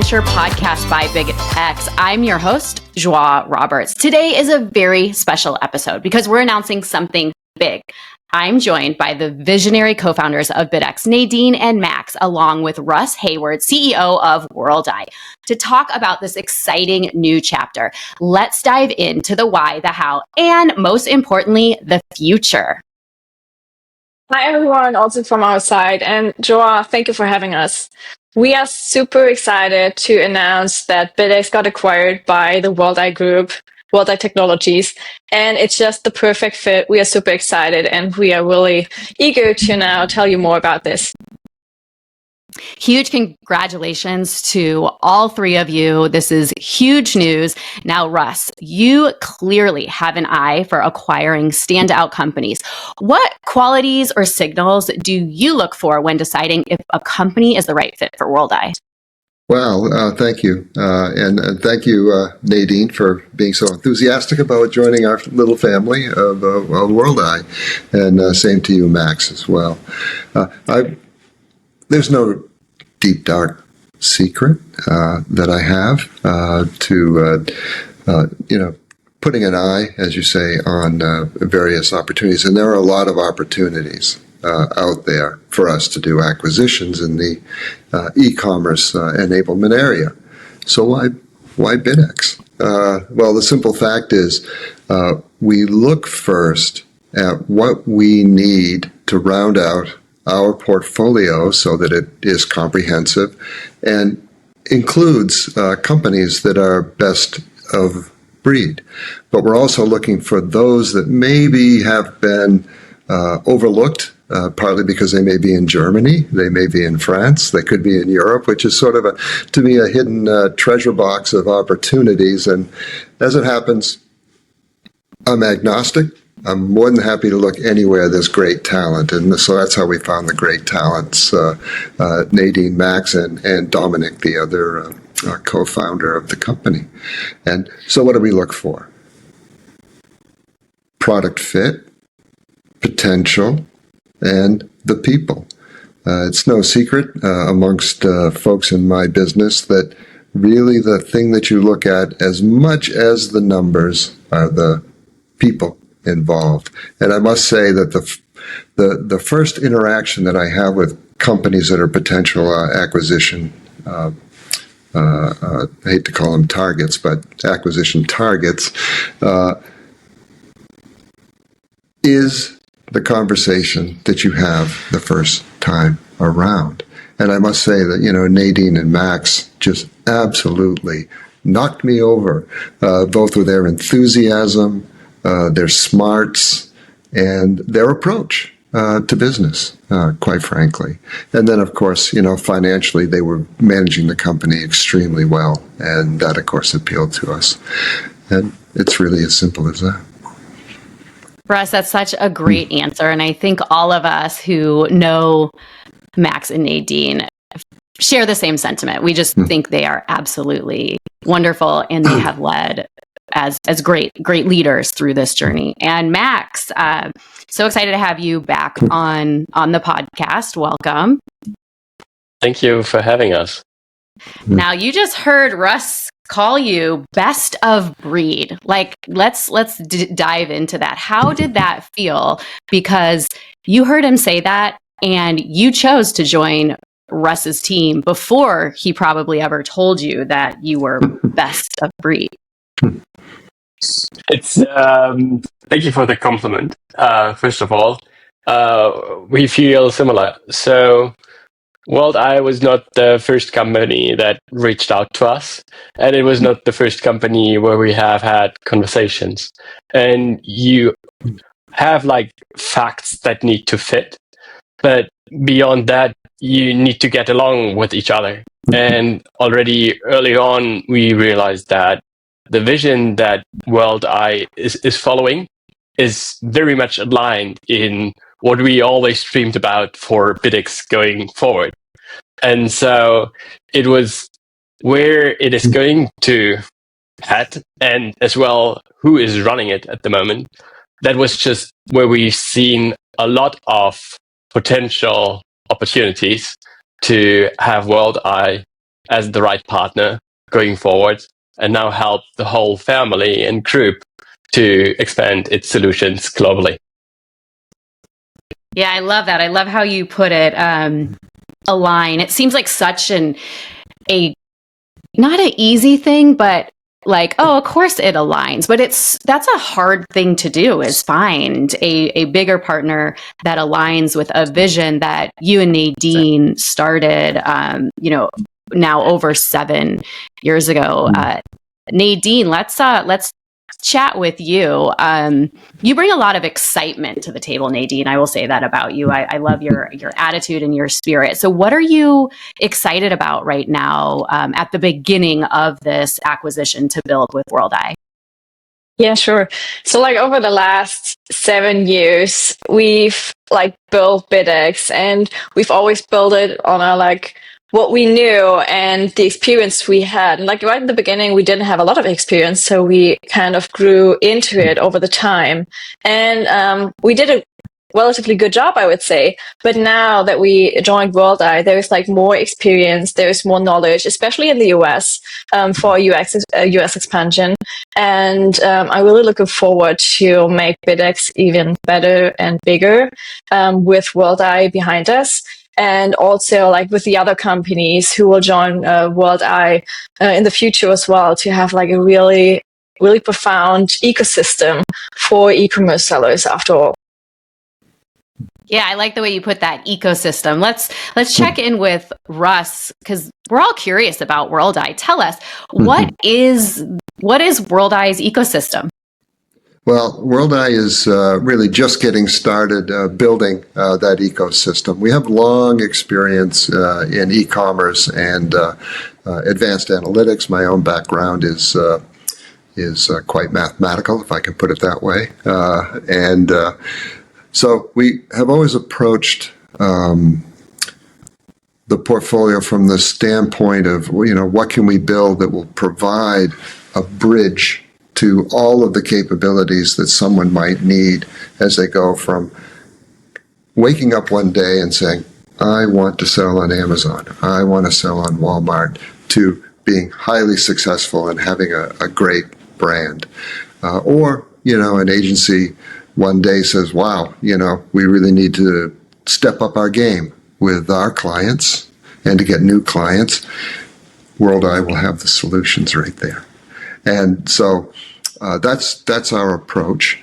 Venture podcast by BidX. I'm your host, Joie Roberts. Today is a very special episode because we're announcing something big. I'm joined by the visionary co-founders of BidX, Nadine and Max, along with Russ Hayward, CEO of Worldeye, to talk about this exciting new chapter. Let's dive into the why, the how, and most importantly, the future. Hi, everyone, also from our side. And Joa, thank you for having us. We are super excited to announce that BidX got acquired by the Worldeye Group, Worldeye Technologies, and it's just the perfect fit. We are super excited, and we are really eager to now tell you more about this. Huge congratulations to all three of you. This is huge news. Now, Russ, you clearly have an eye for acquiring standout companies. What qualities or signals do you look for when deciding if a company is the right fit for Worldeye? Well, thank you. And thank you, Nadine, for being so enthusiastic about joining our little family of Worldeye. And same to you, Max, as well. There's no deep, dark secret that I have to putting an eye, as you say, on various opportunities. And there are a lot of opportunities out there for us to do acquisitions in the e-commerce enablement area. So why BidX? Well, the simple fact is we look first at what we need to round out our portfolio so that it is comprehensive and includes companies that are best of breed. But we're also looking for those that maybe have been overlooked, partly because they may be in Germany, they may be in France, they could be in Europe, which is sort of, to me, a hidden treasure box of opportunities. And as it happens, I'm agnostic. I'm more than happy to look anywhere there's great talent. And so that's how we found the great talents, Nadine, Max, and Dominic, the other co-founder of the company. And so what do we look for? Product fit, potential, and the people. It's no secret amongst folks in my business that really the thing that you look at as much as the numbers are the people involved. And I must say that the first interaction that I have with companies that are potential acquisition, I hate to call them targets, but acquisition targets, is the conversation that you have the first time around. And I must say that, Nadine and Max just absolutely knocked me over, both with their enthusiasm, their smarts, and their approach to business, quite frankly. And then, of course, financially, they were managing the company extremely well. And that, of course, appealed to us. And it's really as simple as that. Russ, that's such a great answer. And I think all of us who know Max and Nadine share the same sentiment. We just think they are absolutely wonderful, and they have led as great leaders through this journey. And Max, so excited to have you back on the podcast. Welcome. Thank you for having us. Now, you just heard Russ call you best of breed. Like, let's dive into that. How did that feel? Because you heard him say that, and you chose to join Russ's team before he probably ever told you that you were best of breed. It's thank you for the compliment. First of all, we feel similar. So, Worldeye was not the first company that reached out to us, and it was not the first company where we have had conversations. And you have facts that need to fit, but beyond that, you need to get along with each other. And already early on, we realized that the vision that Worldeye is following is very much aligned in what we always dreamed about for BidX going forward. And so it was where it is going to head, and as well who is running it at the moment. That was just where we've seen a lot of potential opportunities to have Worldeye as the right partner going forward, and now help the whole family and group to expand its solutions globally. Yeah, I love that. I love how you put it. Align. It seems like such not an easy thing, but like, oh, of course it aligns. But that's a hard thing to do, is find a bigger partner that aligns with a vision that you and Nadine started, now over 7 years ago. Nadine, let's chat with you. You bring a lot of excitement to the table, Nadine. I will say that about you. I love your attitude and your spirit. So what are you excited about right now at the beginning of this acquisition to build with Worldeye? Yeah, sure. So like over the last 7 years, we've like built BidX, and we've always built it on our like what we knew and the experience we had. And like right in the beginning, we didn't have a lot of experience, so we kind of grew into it over the time. And we did a relatively good job, I would say. But now that we joined Worldeye, there's like more experience, there's more knowledge, especially in the US, for US expansion. And I'm really looking forward to make BidX even better and bigger with Worldeye behind us. And also like with the other companies who will join Worldeye in the future as well, to have like a really, really profound ecosystem for e-commerce sellers after all. Yeah, I like the way you put that ecosystem. Let's check in with Russ, because we're all curious about Worldeye. Tell us, what is Worldeye's ecosystem? Well, Worldeye is really just getting started building that ecosystem. We have long experience in e-commerce and advanced analytics. My own background is quite mathematical, if I can put it that way, and so we have always approached the portfolio from the standpoint of, what can we build that will provide a bridge to all of the capabilities that someone might need as they go from waking up one day and saying, I want to sell on Amazon, I want to sell on Walmart, to being highly successful and having a great brand. Or, an agency one day says, wow, we really need to step up our game with our clients and to get new clients. Worldeye will have the solutions right there. And so that's our approach.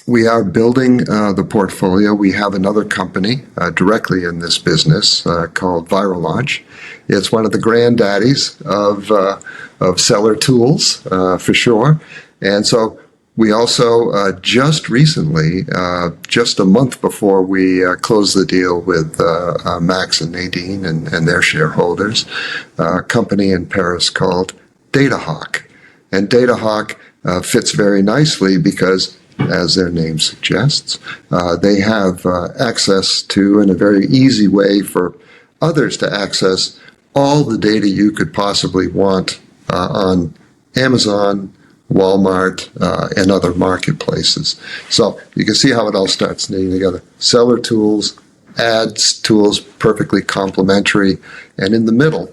We are building the portfolio. We have another company directly in this business called Viral Launch. It's one of the granddaddies of seller tools, for sure. And so we also just recently, just a month before we closed the deal with Max and Nadine and their shareholders, a company in Paris called DataHawk. And DataHawk fits very nicely because, as their name suggests, they have access to, in a very easy way for others to access, all the data you could possibly want on Amazon, Walmart, and other marketplaces. So you can see how it all starts knitting together. Seller tools, ads tools, perfectly complementary. And in the middle,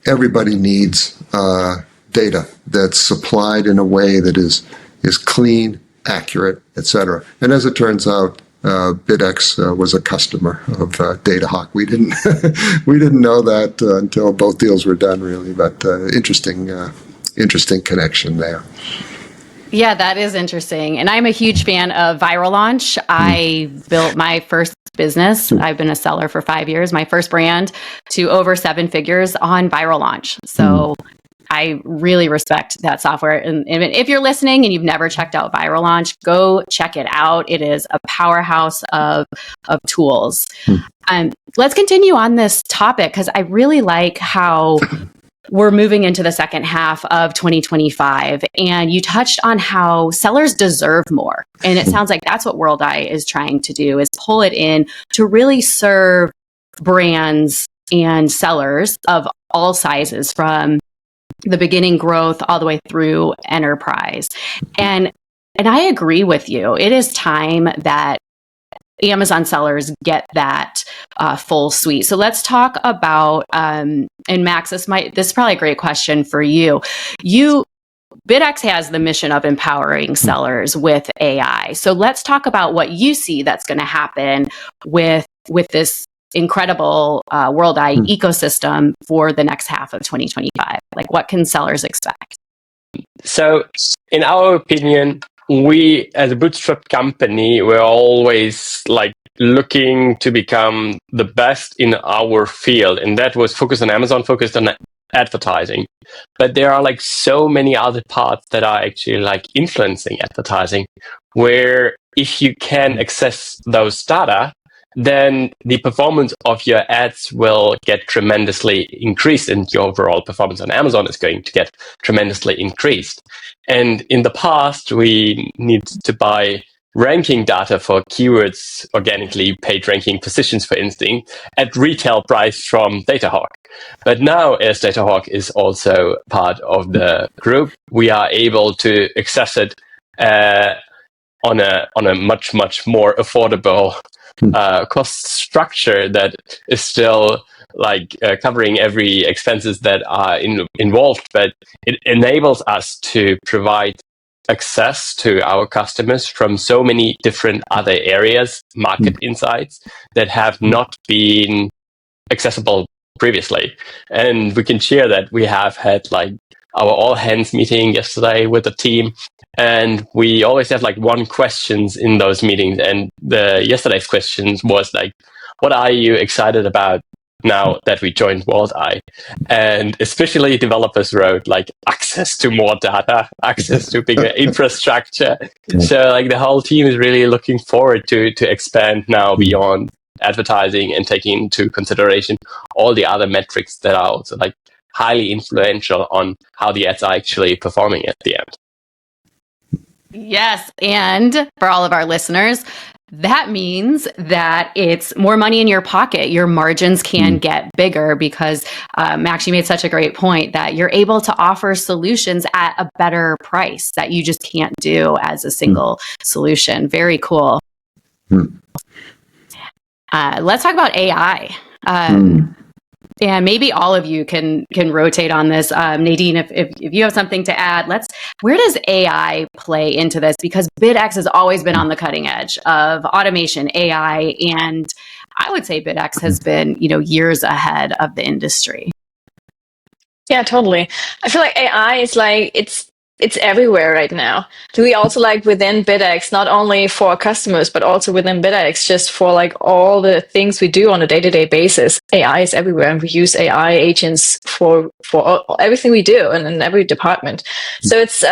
everybody needs data that's supplied in a way that is clean, accurate, etc. And as it turns out, BidX was a customer of DataHawk. We didn't know that until both deals were done, really. But interesting connection there. Yeah, that is interesting. And I'm a huge fan of Viral Launch. I built my first business. I've been a seller for 5 years, my first brand, to over 7 figures on Viral Launch. So I really respect that software. And if you're listening and you've never checked out Viral Launch, go check it out. It is a powerhouse of tools. Let's continue on this topic, because I really like how we're moving into the second half of 2025, and you touched on how sellers deserve more. And it sounds like that's what Worldeye is trying to do, is pull it in to really serve brands and sellers of all sizes, from the beginning growth all the way through enterprise. And I agree with you. It is time that Amazon sellers get that full suite. So let's talk about, and Max, this is probably a great question for you. BidX has the mission of empowering sellers with AI. So let's talk about what you see that's going to happen with this incredible Worldeye ecosystem for the next half of 2025. Like, what can sellers expect? So, in our opinion, we as a bootstrap company, we're always like looking to become the best in our field, and that was focused on Amazon, focused on advertising. But there are like so many other parts that are actually like influencing advertising, where if you can access those data, then the performance of your ads will get tremendously increased, and your overall performance on Amazon is going to get tremendously increased. And in the past, we need to buy ranking data for keywords, organically paid ranking positions, for instance, at retail price from DataHawk. But now, as DataHawk is also part of the group, we are able to access it on a much more affordable cost structure that is still like covering every expenses that are involved, but it enables us to provide access to our customers from so many different other areas, market insights that have not been accessible previously. And we can share that we have had like our all hands meeting yesterday with the team, and we always have like one questions in those meetings, and the yesterday's questions was like, what are you excited about now that we joined Worldeye? And especially developers wrote like access to more data, access to bigger infrastructure. So like the whole team is really looking forward to expand now beyond advertising and taking into consideration all the other metrics that are also like highly influential on how the ads are actually performing at the end. Yes. And for all of our listeners, that means that it's more money in your pocket. Your margins can get bigger because, Max, you made such a great point that you're able to offer solutions at a better price that you just can't do as a single solution. Very cool. Let's talk about AI. And maybe all of you can rotate on this. Nadine, if you have something to add, where does AI play into this? Because BidX has always been on the cutting edge of automation, AI, and I would say BidX has been, years ahead of the industry. Yeah, totally. I feel like AI is like, it's everywhere right now. We also like within BidX, not only for our customers, but also within BidX, just for like all the things we do on a day-to-day basis. AI is everywhere, and we use AI agents for everything we do and in every department. So it's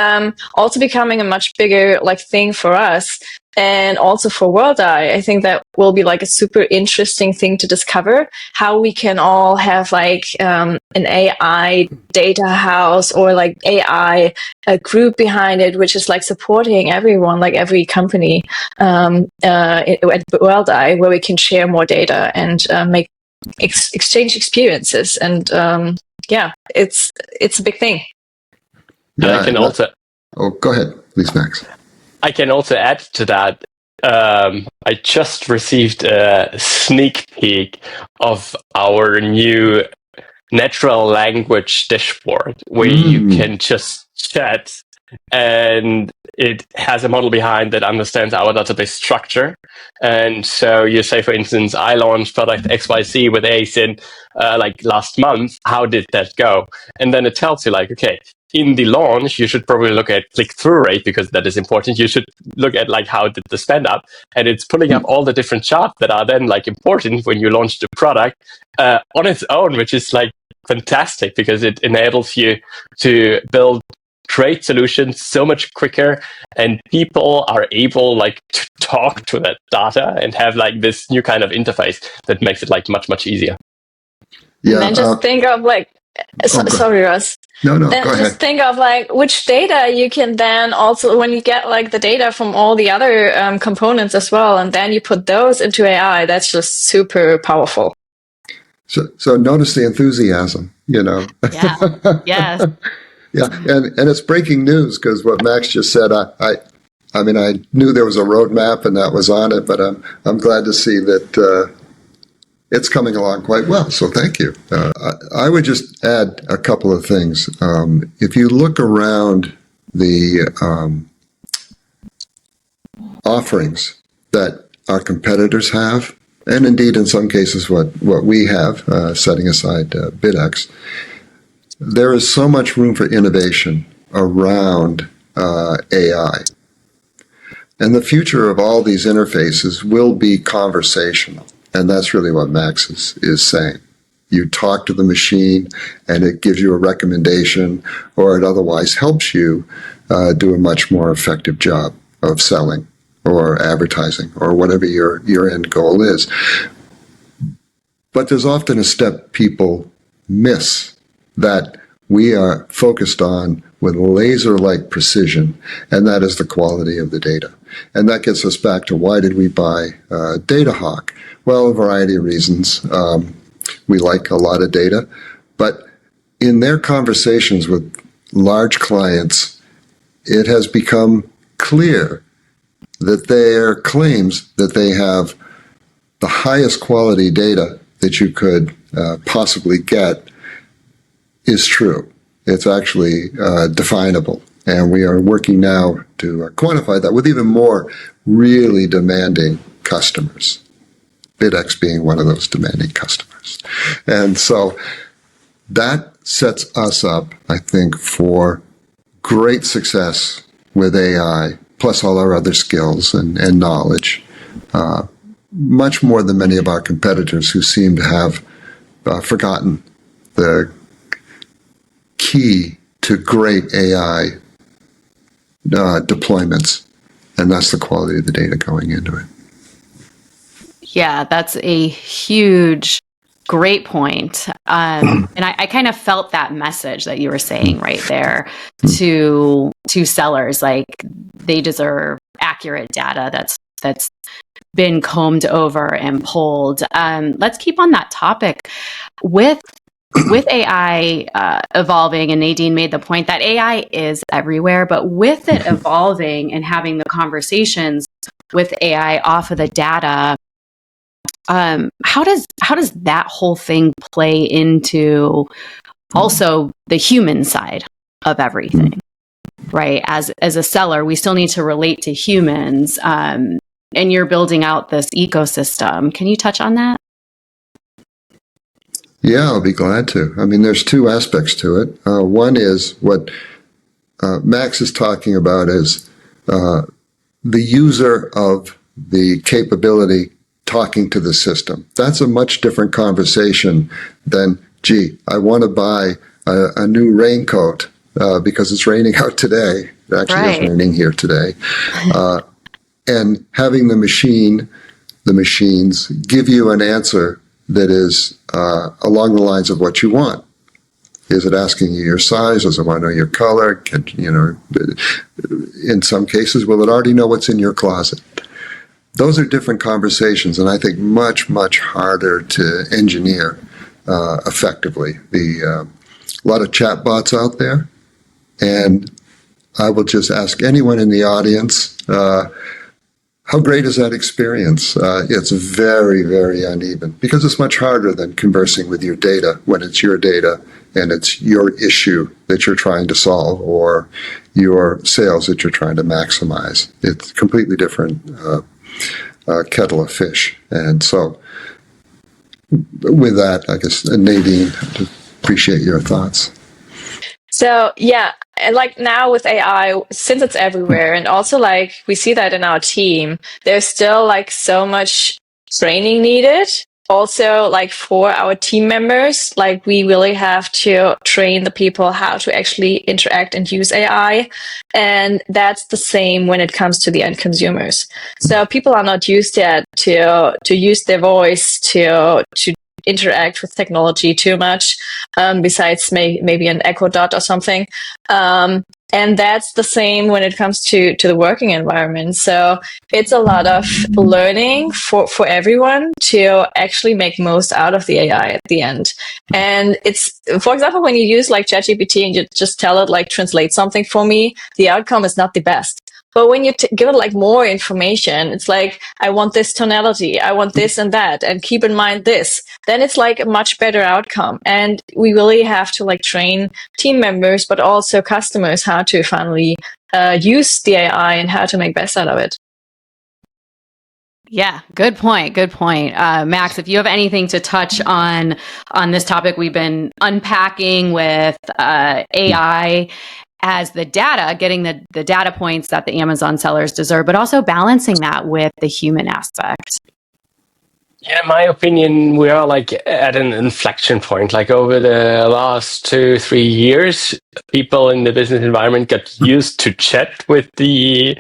also becoming a much bigger like thing for us. And also for Worldeye, I think that will be like a super interesting thing to discover, how we can all have like an AI data house or like AI a group behind it, which is like supporting everyone, like every company at Worldeye, where we can share more data and make exchange experiences. And it's a big thing. Yeah, I can also. Oh, go ahead, please, Max. I can also add to that. I just received a sneak peek of our new natural language dashboard where you can just chat, and it has a model behind that understands our database structure. And so you say, for instance, I launched product XYZ with ASIN like last month. How did that go? And then it tells you like, okay, in the launch, you should probably look at click-through rate because that is important. You should look at like how did the spend up, and it's pulling up all the different charts that are then like important when you launch the product on its own, which is like fantastic because it enables you to build great solutions so much quicker, and people are able like to talk to that data and have like this new kind of interface that makes it like much easier. Yeah, and then just think of like. Sorry, Russ. No, then go just ahead. think of like which data you can then also, when you get like the data from all the other components as well, and then you put those into AI, that's just super powerful. So notice the enthusiasm, Yeah. Yes. Yeah, and it's breaking news because what Max just said, I mean, I knew there was a roadmap and that was on it, but I'm glad to see that it's coming along quite well. So thank you. I would just add a couple of things. If you look around the offerings that our competitors have, and indeed in some cases what we have, setting aside BidX, there is so much room for innovation around AI. And the future of all these interfaces will be conversational. And that's really what Max is saying. You talk to the machine and it gives you a recommendation, or it otherwise helps you do a much more effective job of selling or advertising or whatever your end goal is. But there's often a step people miss that we are focused on with laser-like precision, and that is the quality of the data. And that gets us back to why did we buy DataHawk? Well, a variety of reasons. We like a lot of data, but in their conversations with large clients, it has become clear that their claims that they have the highest quality data that you could possibly get is true. It's actually definable. And we are working now to quantify that with even more really demanding customers. BidX being one of those demanding customers. And so that sets us up, I think, for great success with AI, plus all our other skills and knowledge, much more than many of our competitors who seem to have forgotten the key to great AI deployments, and that's the quality of the data going into it. Yeah, that's a huge, great point. And I kind of felt that message that you were saying right there to sellers, like they deserve accurate data that's been combed over and pulled. Let's keep on that topic with AI evolving, and Nadine made the point that AI is everywhere, but with it evolving and having the conversations with AI off of the data, how does that whole thing play into also the human side of everything, right? As a seller, we still need to relate to humans, and you're building out this ecosystem. Can you touch on that? Yeah, I'll be glad to. I mean, there's two aspects to it. One is what Max is talking about is the user of the capability talking to the system. That's a much different conversation than, gee, I want to buy a new raincoat because it's raining out today. It actually is raining here today. And having the machines give you an answer that is along the lines of what you want. Is it asking you your size? Does it want to know your color? In some cases, will it already know what's in your closet? Those are different conversations, and I think much, much harder to engineer effectively. A lot of chatbots out there, and I will just ask anyone in the audience, how great is that experience? It's very, very uneven because it's much harder than conversing with your data when it's your data and it's your issue that you're trying to solve or your sales that you're trying to maximize. It's a completely different kettle of fish. And so with that, I guess, Nadine, I appreciate your thoughts. So yeah, and like now with AI, since it's everywhere, and also like we see that in our team, there's still like so much training needed. Also, like for our team members, like we really have to train the people how to actually interact and use AI. And that's the same when it comes to the end consumers. So people are not used yet to use their voice to interact with technology too much, besides maybe an Echo Dot or something. And that's the same when it comes to the working environment. So it's a lot of learning for everyone to actually make most out of the AI at the end. And it's, for example, when you use like ChatGPT and you just tell it like translate something for me, the outcome is not the best. But when you give it like more information, it's like, I want this tonality, I want this and that, and keep in mind this, then it's like a much better outcome. And we really have to like train team members, but also customers how to finally use the AI and how to make best out of it. Yeah, good point. Good point. Max, if you have anything to touch on this topic we've been unpacking with AI as the data, getting the data points that the Amazon sellers deserve, but also balancing that with the human aspect. Yeah, in my opinion, we are like at an inflection point. Like over the last 2-3 years, people in the business environment got used to chat with the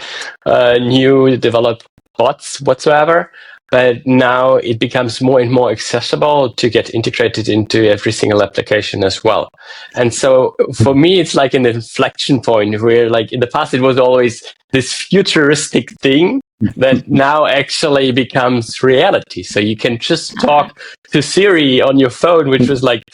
new developed bots whatsoever. But now it becomes more and more accessible to get integrated into every single application as well. And so for me, it's like an inflection point where like in the past, it was always this futuristic thing that now actually becomes reality. So you can just talk to Siri on your phone, which was like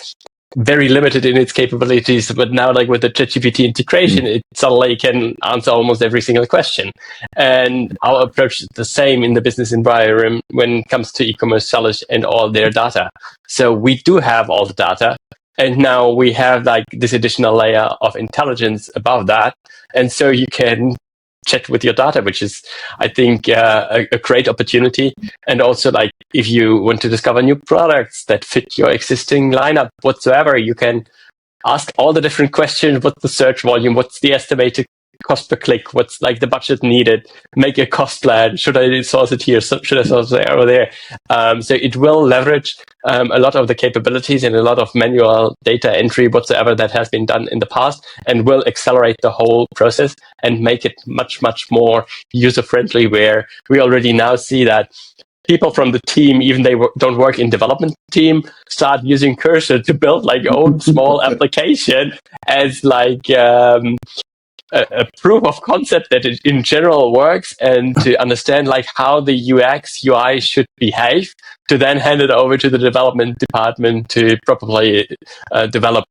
very limited in its capabilities, but now like with the ChatGPT integration, it suddenly can answer almost every single question. And our approach is the same in the business environment when it comes to e-commerce sellers and all their data. So we do have all the data, and now we have like this additional layer of intelligence above that. And so you can chat with your data, which is, I think, a great opportunity. And also, like, if you want to discover new products that fit your existing lineup whatsoever, you can ask all the different questions. What's the search volume? What's the estimated cost per click? What's like the budget needed? Make a cost plan. Should I source it here? Should I source it there or there? So it will leverage a lot of the capabilities and a lot of manual data entry whatsoever that has been done in the past, and will accelerate the whole process and make it much, much more user-friendly, where we already now see that people from the team, even they don't work in development team, start using Cursor to build like own small application as like a proof of concept that it in general works, and to understand like how the UX UI should behave, to then hand it over to the development department to properly develop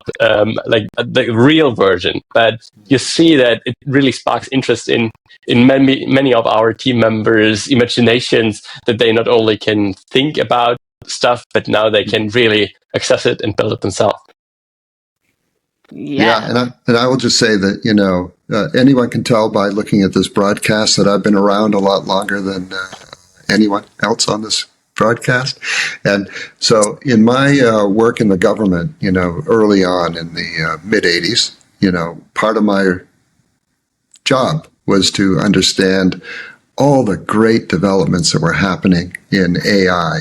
like the real version. But you see that it really sparks interest in many of our team members' imaginations, that they not only can think about stuff, but now they can really access it and build it themselves. Yeah. And I will just say that, anyone can tell by looking at this broadcast that I've been around a lot longer than anyone else on this broadcast. And so in my work in the government, early on in the mid-'80s, part of my job was to understand all the great developments that were happening in AI.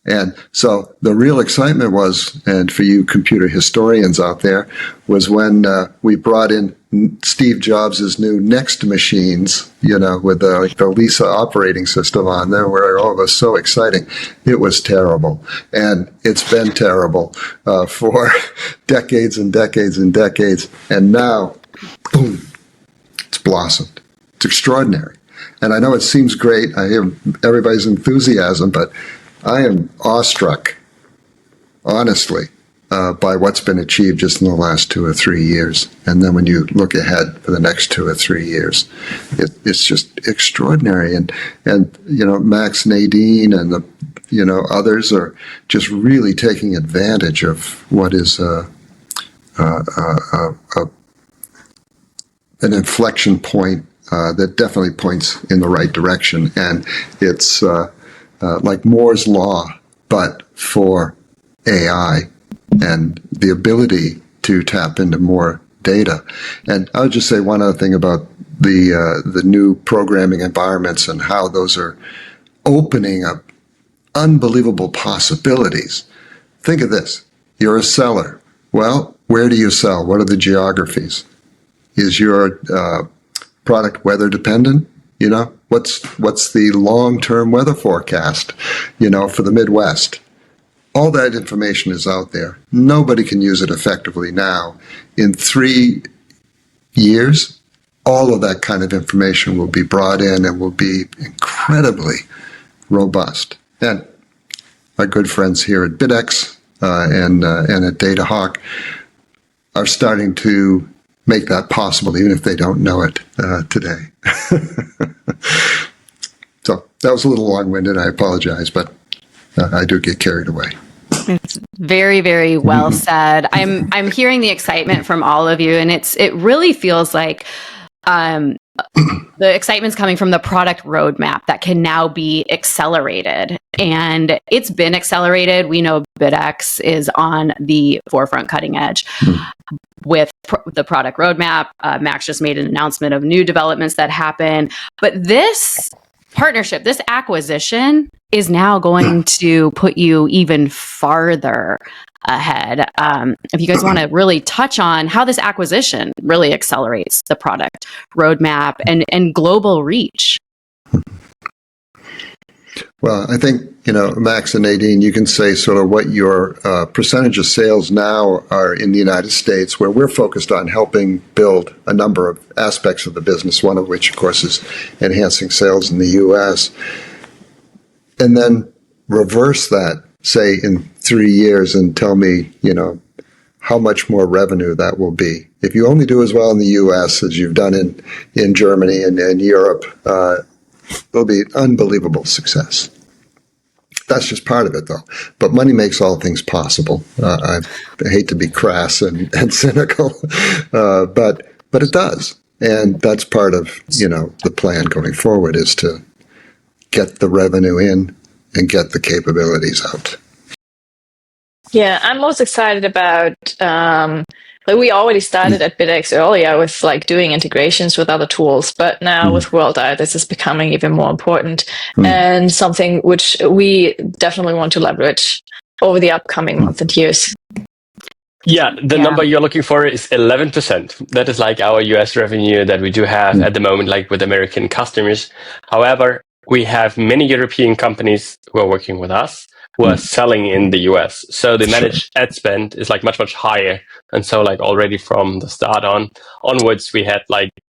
And so the real excitement was, and for you computer historians out there, was when we brought in Steve Jobs' new Next machines, with the Lisa operating system on there, where it was so exciting. It was terrible. And it's been terrible for decades and decades and decades. And now, boom, it's blossomed. It's extraordinary. And I know it seems great. I hear everybody's enthusiasm, but I am awestruck, honestly, by what's been achieved just in the last 2 or 3 years. And then when you look ahead for the next 2 or 3 years, it's just extraordinary. And Max, Nadine, and the others are just really taking advantage of what is an inflection point that definitely points in the right direction. And it's like Moore's Law, but for AI and the ability to tap into more data. And I would just say one other thing about the new programming environments and how those are opening up unbelievable possibilities. Think of this. You're a seller. Well, where do you sell? What are the geographies? Is your product weather dependent? What's the long-term weather forecast, for the Midwest? All that information is out there. Nobody can use it effectively now in 3 years, all of that kind of information will be brought in and will be incredibly robust. And our good friends here at BidX and at DataHawk are starting to make that possible, even if they don't know it today. So that was a little long-winded. I apologize, but I do get carried away. It's very, very well said. I'm hearing the excitement from all of you, and it really feels like the excitement's coming from the product roadmap that can now be accelerated, and it's been accelerated. We know BidX is on the forefront, cutting edge with the product roadmap. Max just made an announcement of new developments that happen, but this partnership, this acquisition, is now going to put you even farther ahead. If you guys want to really touch on how this acquisition really accelerates the product roadmap and global reach. Well, I think, Max and Nadine, you can say sort of what your percentage of sales now are in the United States, where we're focused on helping build a number of aspects of the business, one of which, of course, is enhancing sales in the U.S. And then reverse that, say, in 3 years and tell me, how much more revenue that will be. If you only do as well in the U.S. as you've done in Germany and in Europe, it'll be unbelievable success. That's just part of it, though. But money makes all things possible. I hate to be crass and cynical, but it does. And that's part of, the plan going forward, is to get the revenue in and get the capabilities out. Yeah, I'm most excited about, we already started at BidX earlier with doing integrations with other tools, but now with Worldeye, this is becoming even more important and something which we definitely want to leverage over the upcoming months and years. Yeah, the number you're looking for is 11%. That is our US revenue that we do have at the moment, with American customers. However, we have many European companies who are working with us, who are selling in the US. So the managed ad spend is much, much higher. And so already from the start onwards, we had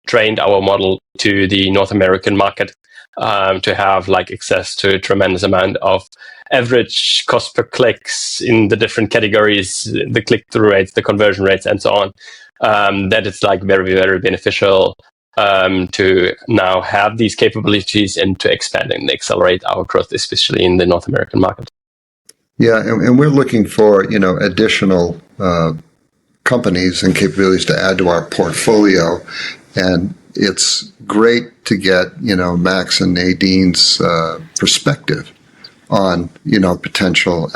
trained our model to the North American market to have access to a tremendous amount of average cost per clicks in the different categories, the click-through rates, the conversion rates, and so on. That is very, very beneficial to now have these capabilities and to expand and accelerate our growth, especially in the North American market. Yeah, and we're looking for, additional companies and capabilities to add to our portfolio. And it's great to get, Max and Nadine's perspective on, potential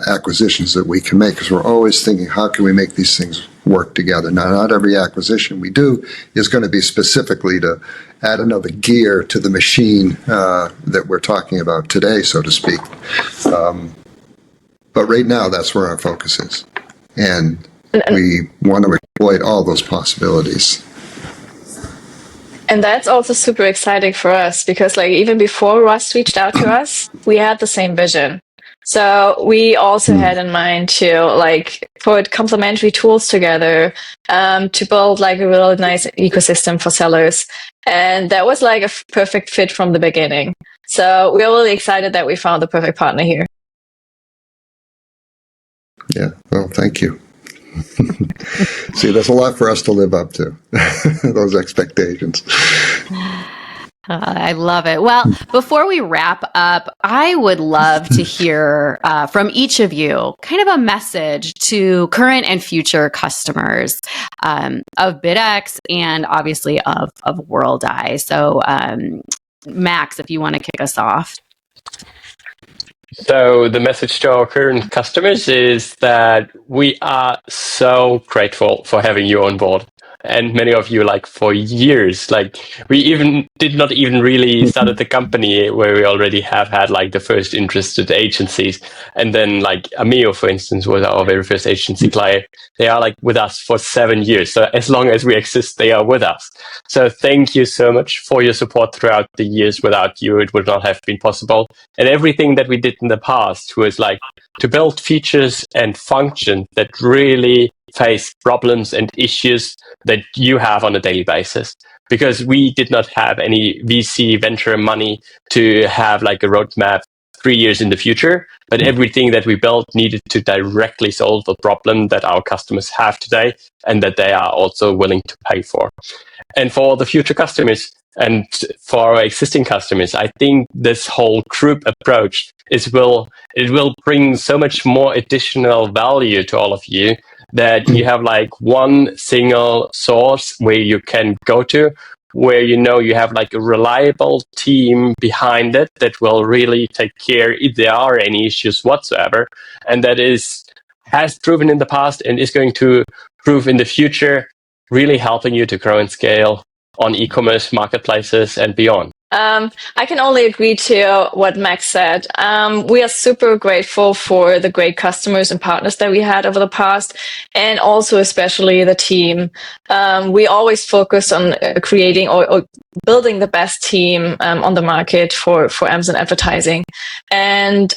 acquisitions that we can make, because we're always thinking, how can we make these things work together? Now, not every acquisition we do is going to be specifically to add another gear to the machine that we're talking about today, so to speak. But right now, that's where our focus is. And we want to exploit all those possibilities. And that's also super exciting for us because even before Russ reached out to us, we had the same vision. So we also had in mind to put complementary tools together to build a really nice ecosystem for sellers. And that was a perfect fit from the beginning. So we're really excited that we found the perfect partner here. Yeah, well, thank you. See, there's a lot for us to live up to, those expectations. I love it. Well, before we wrap up, I would love to hear from each of you kind of a message to current and future customers of BidX and obviously of Worldeye. So, Max, if you want to kick us off. So the message to our current customers is that we are so grateful for having you on board. And many of you, for years, we even did not even really started the company where we already have had the first interested agencies. And then Amio, for instance, was our very first agency client. They are with us for 7 years. So as long as we exist, they are with us. So thank you so much for your support throughout the years. Without you, it would not have been possible. And everything that we did in the past was to build features and functions that really face problems and issues that you have on a daily basis. Because we did not have any VC venture money to have like a roadmap 3 years in the future, but everything that we built needed to directly solve the problem that our customers have today and that they are also willing to pay for. And for the future customers and for our existing customers, I think this whole group approach it will bring so much more additional value to all of you that you have like one single source where you can go to, where you know you have like a reliable team behind it that will really take care if there are any issues whatsoever, and that has proven in the past and is going to prove in the future, really helping you to grow and scale on e-commerce marketplaces and beyond. I can only agree to what Max said. We are super grateful for the great customers and partners that we had over the past, and also especially the team. We always focus on creating or building the best team on the market for Amazon advertising. And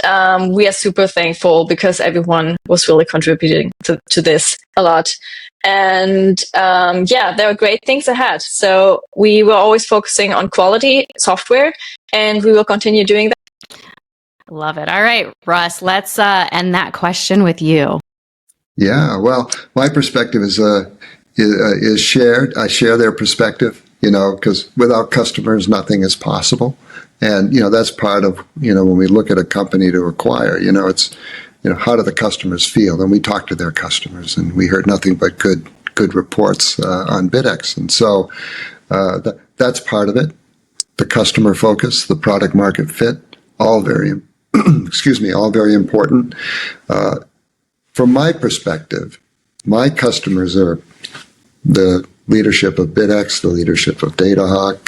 we are super thankful because everyone was really contributing to this a lot. And there are great things ahead. So we were always focusing on quality software, and we will continue doing that. Love it. All right, Russ, let's end that question with you. Yeah, well, my perspective is shared. I share their perspective, because without customers, nothing is possible. And, that's part of, when we look at a company to acquire, it's, how do the customers feel? And we talked to their customers, and we heard nothing but good reports on BidX. And so that's part of it. The customer focus, the product market fit, all very, all very important. From my perspective, my customers are the leadership of BidX, the leadership of DataHawk,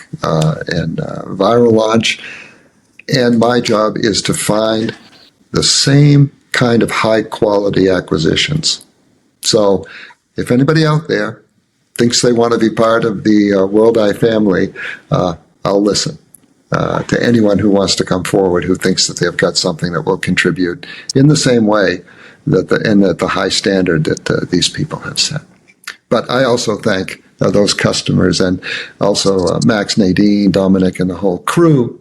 and Viral Launch. And my job is to find the same kind of high quality acquisitions. So if anybody out there thinks they want to be part of the Worldeye family, I'll listen to anyone who wants to come forward who thinks that they've got something that will contribute in the same way that at the high standard that these people have set. But I also thank those customers and also Max, Nadine, Dominic, and the whole crew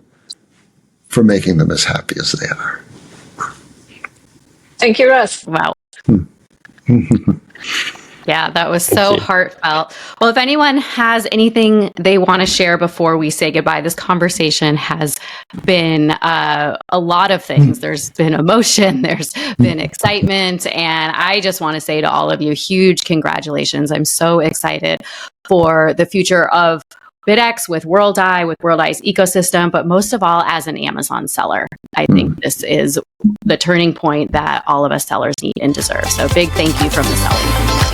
for making them as happy as they are. Thank you, Russ. Wow. Yeah, that was so heartfelt. Well, if anyone has anything they want to share before we say goodbye, this conversation has been a lot of things. There's been emotion, there's been excitement, and I just want to say to all of you, huge congratulations. I'm so excited for the future of BidX with Worldeye's ecosystem, but most of all, as an Amazon seller. I think this is the turning point that all of us sellers need and deserve. So big thank you from the selling community.